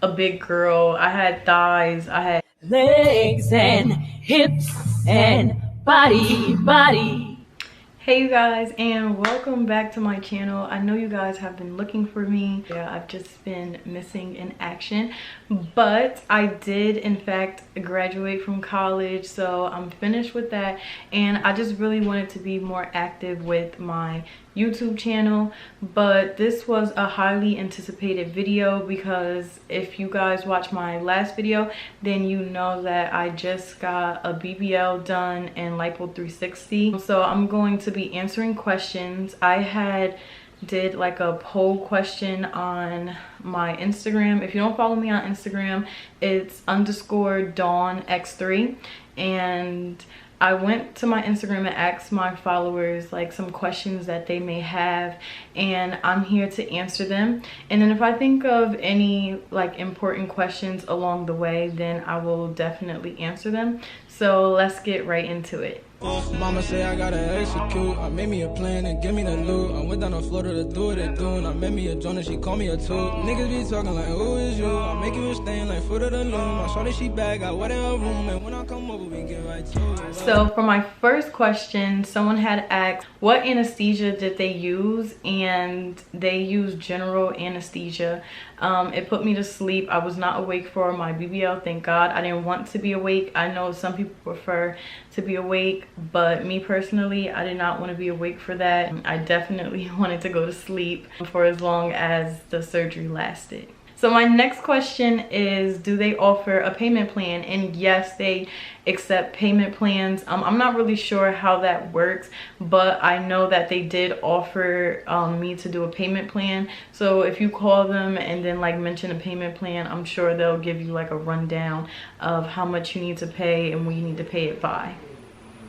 a big girl. I had thighs, I had legs and hips and body. Hey you guys, and welcome back to my channel. I know you guys have been looking for me. Yeah, I've just been missing in action, but I did in fact graduate from college, so I'm finished with that, and I just really wanted to be more active with my YouTube channel. But this was a highly anticipated video because if you guys watch my last video, then you know that I just got a BBL done and lipo 360. So I'm going to be answering questions. I did like a poll question on my Instagram. If you don't follow me on Instagram, it's _DawnX3, and I went to my Instagram and asked my followers like some questions that they may have, and I'm here to answer them. And then if I think of any like important questions along the way, then I will definitely answer them. So let's get right into it. Mama say I gotta execute. I made me a plan and give me the loot. I went down the floor to do what they doing. I met me a Jonas, she called me a tool. Niggas be talking like, who is you? I make you a stain like foot of the loom. I saw that she bag, I wet in her room, and when I come over, we get right to it. So for my first question, someone had asked what anesthesia did they use, and they used general anesthesia. It put me to sleep. I was not awake for my BBL, thank God. I didn't want to be awake. I know some people prefer to be awake, but me personally, I did not want to be awake for that. I definitely wanted to go to sleep for as long as the surgery lasted. So my next question is, do they offer a payment plan? And yes, they accept payment plans. I'm not really sure how that works, but I know that they did offer me to do a payment plan. So if you call them and then like mention a payment plan, I'm sure they'll give you like a rundown of how much you need to pay and when you need to pay it by.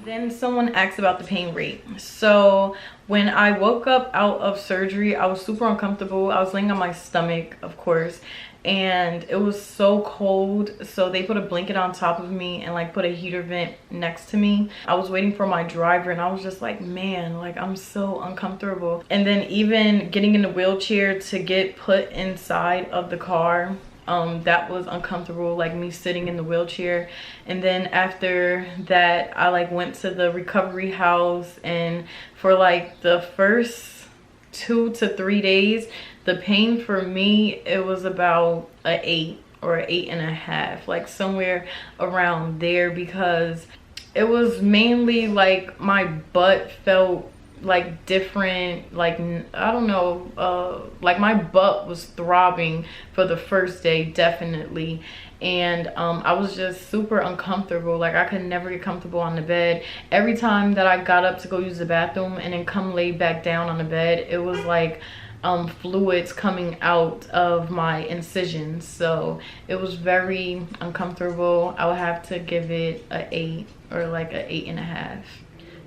Then someone asked about the pain rate. So when I woke up out of surgery, I was super uncomfortable. I was laying on my stomach, of course, and it was so cold. So they put a blanket on top of me and like put a heater vent next to me. I was waiting for my driver and I was just like, man, like I'm so uncomfortable. And then even getting in the wheelchair to get put inside of the car, that was uncomfortable, like me sitting in the wheelchair. And then after that, I like went to the recovery house, and for like the first 2 to 3 days, the pain for me, it was about an 8 or an 8.5, like somewhere around there, because it was mainly like my butt felt like different, like I don't know, like my butt was throbbing for the first day, definitely. And I was just super uncomfortable. Like I could never get comfortable on the bed. Every time that I got up to go use the bathroom and then come lay back down on the bed, it was like fluids coming out of my incisions. So it was very uncomfortable. I would have to give it an 8 or like an 8.5.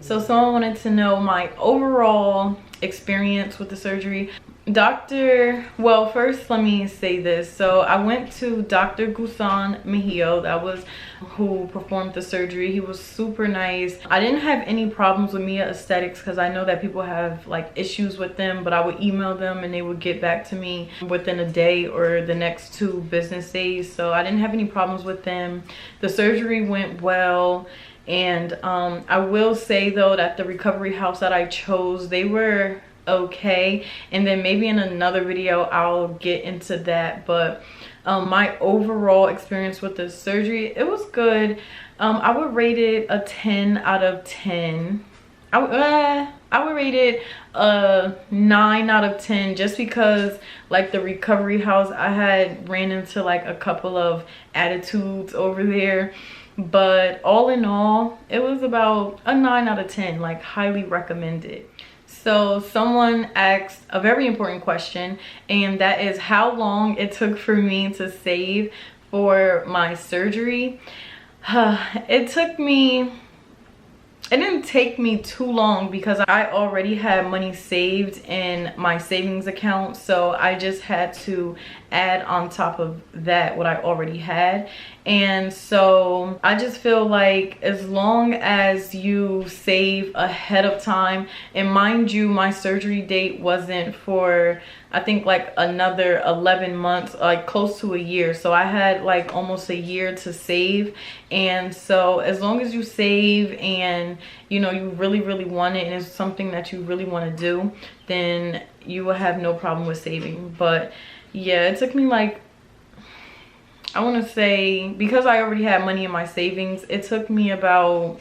So someone wanted to know my overall experience with the surgery. Well, first let me say this. So I went to Dr. Gusan Mejio. That was who performed the surgery. He was super nice. I didn't have any problems with Mia Aesthetics because I know that people have like issues with them, but I would email them and they would get back to me within a day or the next 2 business days. So I didn't have any problems with them. The surgery went well. And I will say though that the recovery house that I chose, they were okay, and then maybe in another video I'll get into that. But my overall experience with the surgery, it was good. I would rate it a 10 out of 10. I would rate it a 9 out of 10, just because like the recovery house, I had ran into like a couple of attitudes over there. But all in all, it was about a 9 out of 10, like highly recommended. So someone asked a very important question, and that is how long it took for me to save for my surgery. It didn't take me too long because I already had money saved in my savings account, so I just had to add on top of that what I already had. And so I just feel like as long as you save ahead of time, and mind you, my surgery date wasn't for I think like another 11 months, like close to a year. So I had like almost a year to save. And so as long as you save and you know you really want it and it's something that you really want to do, then you will have no problem with saving. But yeah, it took me like, I want to say, because I already had money in my savings, it took me about,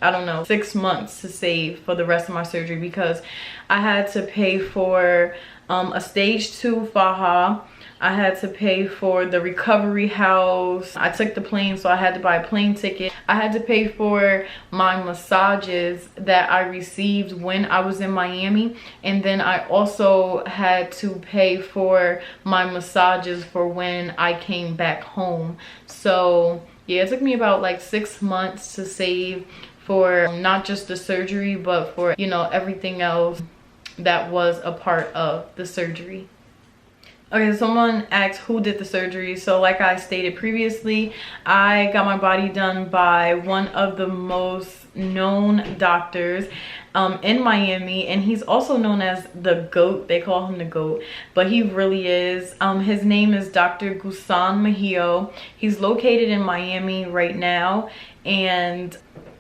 I don't know, 6 months to save for the rest of my surgery, because I had to pay for a stage 2 faja. I had to pay for the recovery house. I took the plane, so I had to buy a plane ticket. I had to pay for my massages that I received when I was in Miami. And then I also had to pay for my massages for when I came back home. So yeah, it took me about like 6 months to save for not just the surgery, but for, you know, everything else that was a part of the surgery. Okay, someone asked who did the surgery. So like I stated previously, I got my body done by one of the most known doctors in Miami, and he's also known as the GOAT. They call him the GOAT, but he really is. His name is Dr. Gusan Mejio. He's located in Miami right now. And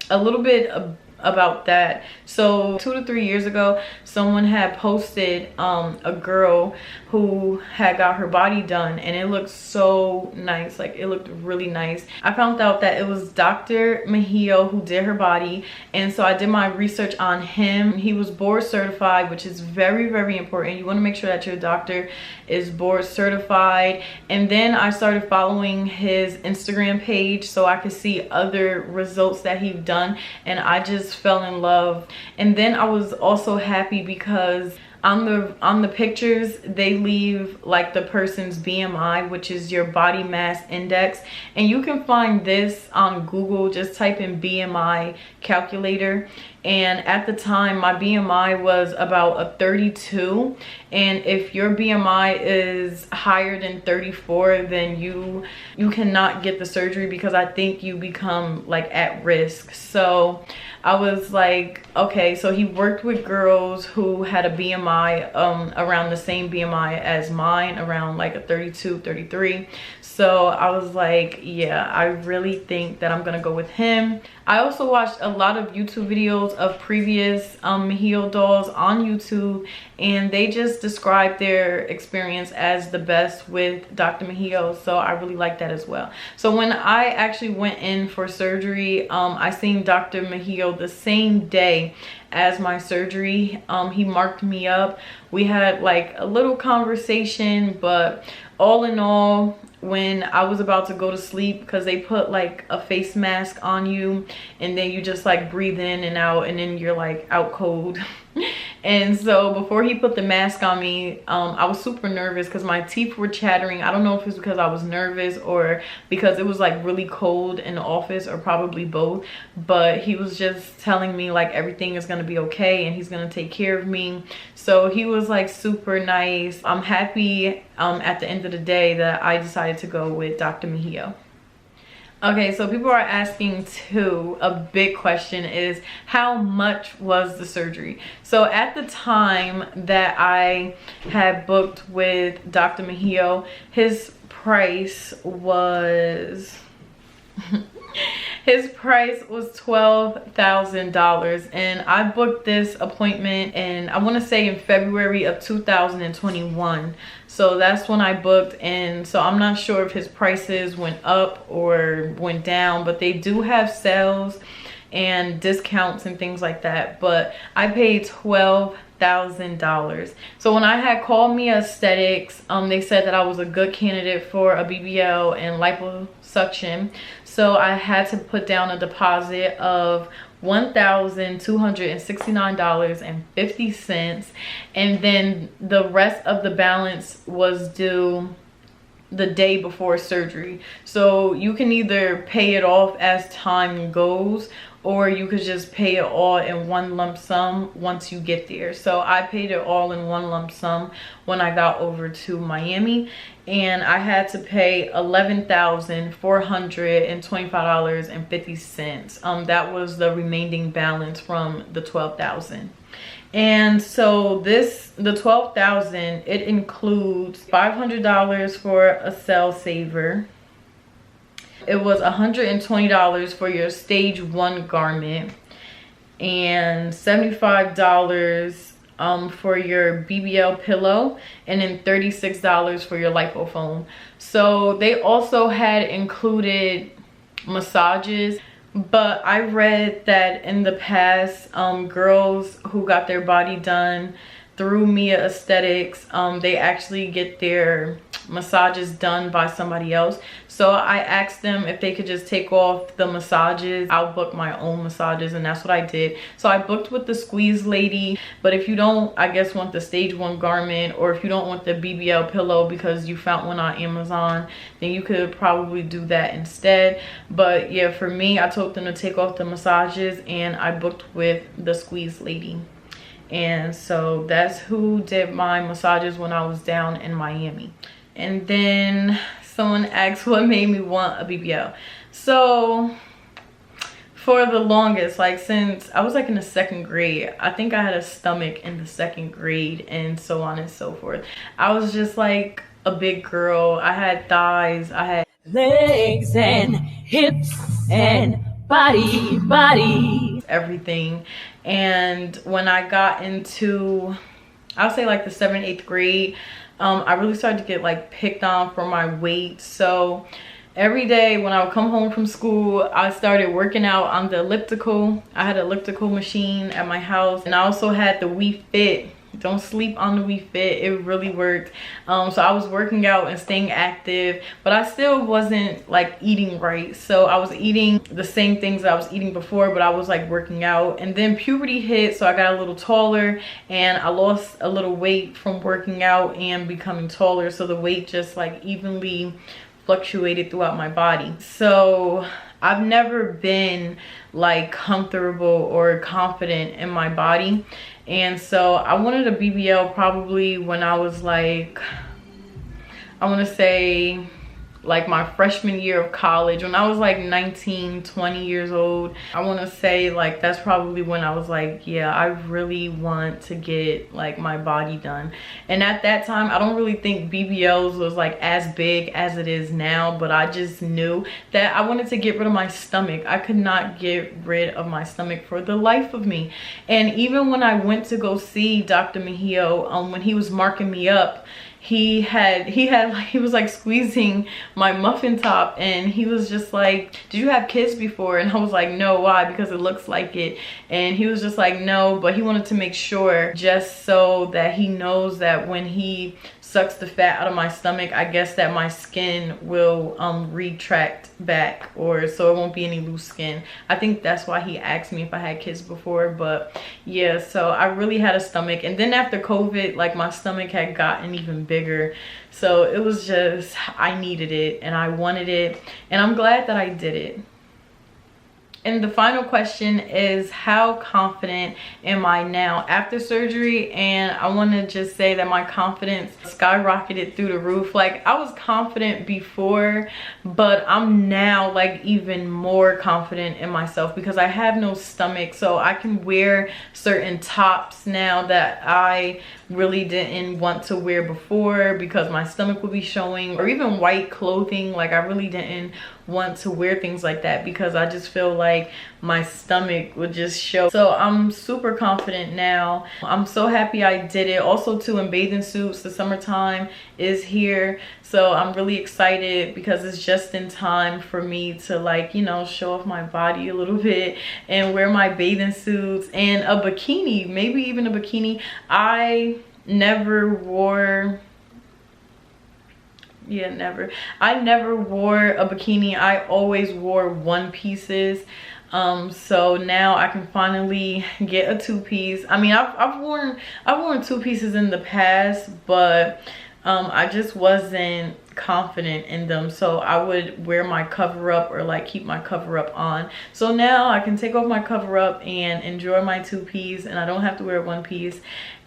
a little bit about that. So 2 to 3 years ago, someone had posted a girl who had got her body done, and it looked so nice. Like, it looked really nice. I found out that it was Dr. Mejio who did her body, and so I did my research on him. He was board certified, which is very important. You want to make sure that your doctor is board certified. And then I started following his Instagram page so I could see other results that he's done, and I just fell in love. And then I was also happy because on the pictures they leave like the person's BMI, which is your body mass index, and you can find this on Google. Just type in BMI calculator, and at the time my BMI was about a 32, and if your BMI is higher than 34, then you cannot get the surgery, because I think you become like at risk. So I was like, okay, so he worked with girls who had a BMI around the same BMI as mine, around like a 32, 33. So I was like, yeah, I really think that I'm gonna go with him. I also watched a lot of YouTube videos of previous Mejio dolls on YouTube, and they just described their experience as the best with Dr. Mejio. So I really like that as well. So when I actually went in for surgery, I seen Dr. Mejio the same day as my surgery. He marked me up. We had like a little conversation, but all in all, when I was about to go to sleep, because they put like a face mask on you and then you just like breathe in and out, and then you're like out cold. And so before he put the mask on me, I was super nervous because my teeth were chattering. I don't know if it's because I was nervous or because it was like really cold in the office, or probably both. But he was just telling me like everything is gonna be okay and he's gonna take care of me. So he was like super nice. I'm happy at the end of the day that I decided to go with Dr. Mejio. Okay, so people are asking too, a big question is, how much was the surgery? So at the time that I had booked with Dr. Mejio, his price was his price was $12,000, and I booked this appointment, and I want to say in February of 2021. So that's when I booked, and so I'm not sure if his prices went up or went down, but they do have sales and discounts and things like that. But I paid $12,000. So when I had called Myaijahdawn, they said that I was a good candidate for a BBL and liposuction. So I had to put down a deposit of $1,269.50, and then the rest of the balance was due the day before surgery. So you can either pay it off as time goes, or you could just pay it all in one lump sum once you get there. So I paid it all in one lump sum when I got over to Miami, and I had to pay $11,425.50. That was the remaining balance from the $12,000. And so the 12,000, it includes $500 for a cell saver. It was $120 for your stage 1 garment, and $75 for your BBL pillow, and then $36 for your lipofoam. So they also had included massages, but I read that in the past, girls who got their body done through Mia Aesthetics, they actually get their massages done by somebody else. So I asked them if they could just take off the massages. I'll book my own massages, and that's what I did. So I booked with the squeeze lady. But if you don't, I guess, want the stage 1 garment, or if you don't want the BBL pillow because you found one on Amazon, then you could probably do that instead. But yeah, for me, I told them to take off the massages, and I booked with the squeeze lady. And so that's who did my massages when I was down in Miami. And then someone asked what made me want a BBL. So for the longest, like since I was like in the 2nd grade, I think I had a stomach in the 2nd grade, and so on and so forth. I was just like a big girl. I had thighs, I had legs and hips and body, everything. And when I got into, I'll say like the 7th, 8th grade, I really started to get like picked on for my weight. So every day when I would come home from school, I started working out on the elliptical. I had an elliptical machine at my house, and I also had the Wii Fit. Don't sleep on the Wii Fit, it really worked. So I was working out and staying active, but I still wasn't like eating right. So I was eating the same things I was eating before, but I was like working out. And then puberty hit, so I got a little taller, and I lost a little weight from working out and becoming taller. So the weight just like evenly fluctuated throughout my body. So I've never been like comfortable or confident in my body. And so I wanted a BBL probably when I was like, I want to say like my freshman year of college, when I was like 19, 20 years old. I want to say like that's probably when I was like, yeah, I really want to get like my body done. And at that time, I don't really think BBLs was like as big as it is now, but I just knew that I wanted to get rid of my stomach. I could not get rid of my stomach for the life of me. And even when I went to go see Dr. Mejio, when he was marking me up, he was like squeezing my muffin top, and he was just like, did you have kids before? And I was like, no. Why? Because it looks like it. And he was just like, no, but he wanted to make sure, just so that he knows that when he sucks the fat out of my stomach, I guess that my skin will retract back, or so it won't be any loose skin. I think that's why he asked me if I had kids before. But yeah, so I really had a stomach. And then after COVID, like my stomach had gotten even bigger. So it was just, I needed it and I wanted it, and I'm glad that I did it. And the final question is, how confident am I now after surgery? And I want to just say that my confidence skyrocketed through the roof. Like, I was confident before, but I'm now like even more confident in myself because I have no stomach. So I can wear certain tops now that I really didn't want to wear before because my stomach would be showing, or even white clothing. Like, I really didn't want to wear things like that because I just feel like my stomach would just show. So I'm super confident now. I'm so happy I did it. Also too, in bathing suits, the summertime is here, so I'm really excited because it's just in time for me to, like, you know, show off my body a little bit and wear my bathing suits and a bikini, maybe even a bikini. I never wore a bikini. I always wore one pieces. So now I can finally get a two-piece. I mean, I've worn two pieces in the past, but I just wasn't confident in them, so I would wear my cover up or like keep my cover up on. So now I can take off my cover up and enjoy my two-piece, and I don't have to wear one piece.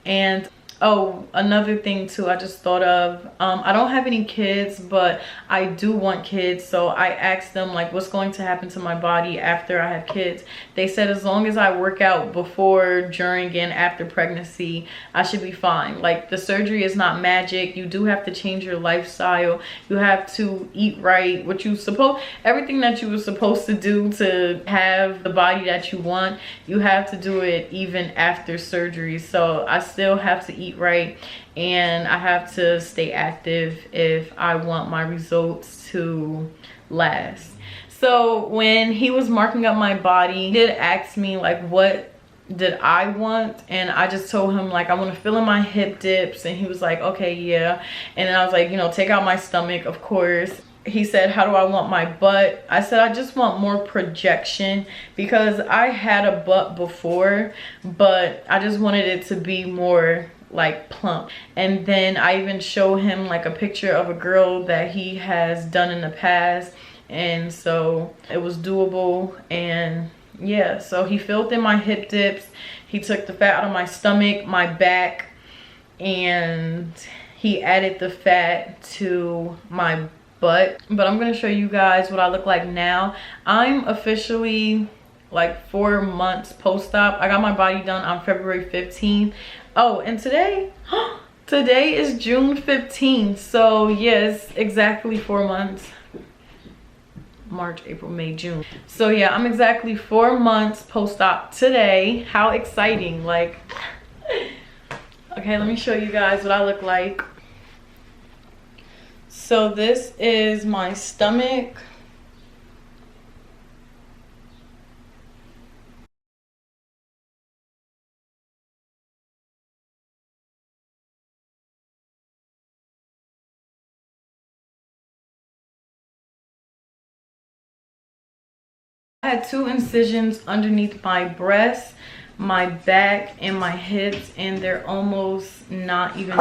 And Oh, another thing too I just thought of, I don't have any kids, but I do want kids. So I asked them like what's going to happen to my body after I have kids. They said as long as I work out before, during, and after pregnancy, I should be fine. Like, the surgery is not magic. You do have to change your lifestyle. You have to eat right, what you supposed, everything that you were supposed to do to have the body that you want, you have to do it even after surgery. So I still have to eat right, and I have to stay active if I want my results to last. So when he was marking up my body, he did ask me like what did I want, and I just told him like I want to fill in my hip dips, and he was like okay, yeah. And then I was like, you know, take out my stomach, of course. He said, how do I want my butt? I said, I just want more projection, because I had a butt before, but I just wanted it to be more like plump. And then I even show him like a picture of a girl that he has done in the past, and so it was doable. And yeah, so he filled in my hip dips, he took the fat out of my stomach, my back, and he added the fat to my butt. But I'm gonna show you guys what I look like now. I'm officially like 4 months post-op. I got my body done on February 15th. Oh, and today is June 15th. So yes, exactly 4 months. March, April, May, June. So yeah, I'm exactly 4 months post-op today. How exciting. Like, okay, let me show you guys what I look like. So this is my stomach. I had 2 incisions underneath my breast, my back, and my hips, and they're almost not even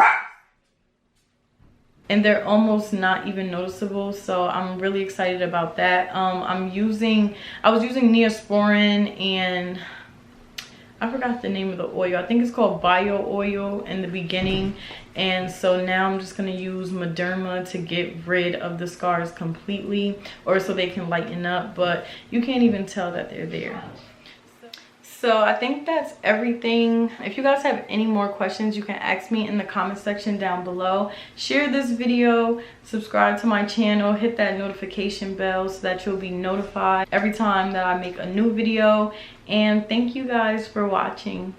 noticeable. So I'm really excited about that. I was using Neosporin, and I forgot the name of the oil. I think it's called bio oil in the beginning. And so now I'm just gonna use Mederma to get rid of the scars completely, or so they can lighten up, but you can't even tell that they're there. So I think that's everything. If you guys have any more questions, you can ask me in the comment section down below. Share this video, subscribe to my channel, hit that notification bell so that you'll be notified every time that I make a new video. And thank you guys for watching.